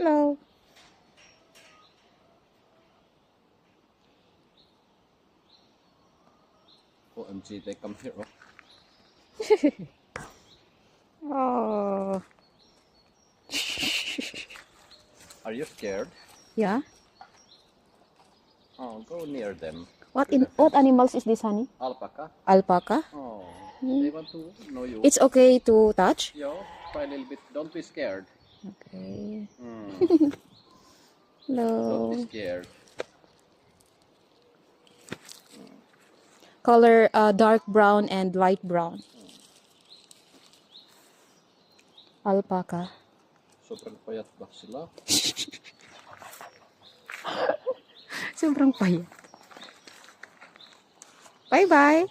Hello. OMG, they come here. Oh. Are you scared? Yeah. Oh, go near them. What animals is this, honey? Alpaca. Alpaca? Oh, they want to know you. It's okay to touch? Yo, try a little bit. Don't be scared. Okay. Don't be Hello. scared. Color dark brown and light brown. Alpaca. Sobrang payat ba sila? Sobrang payat. Bye-bye.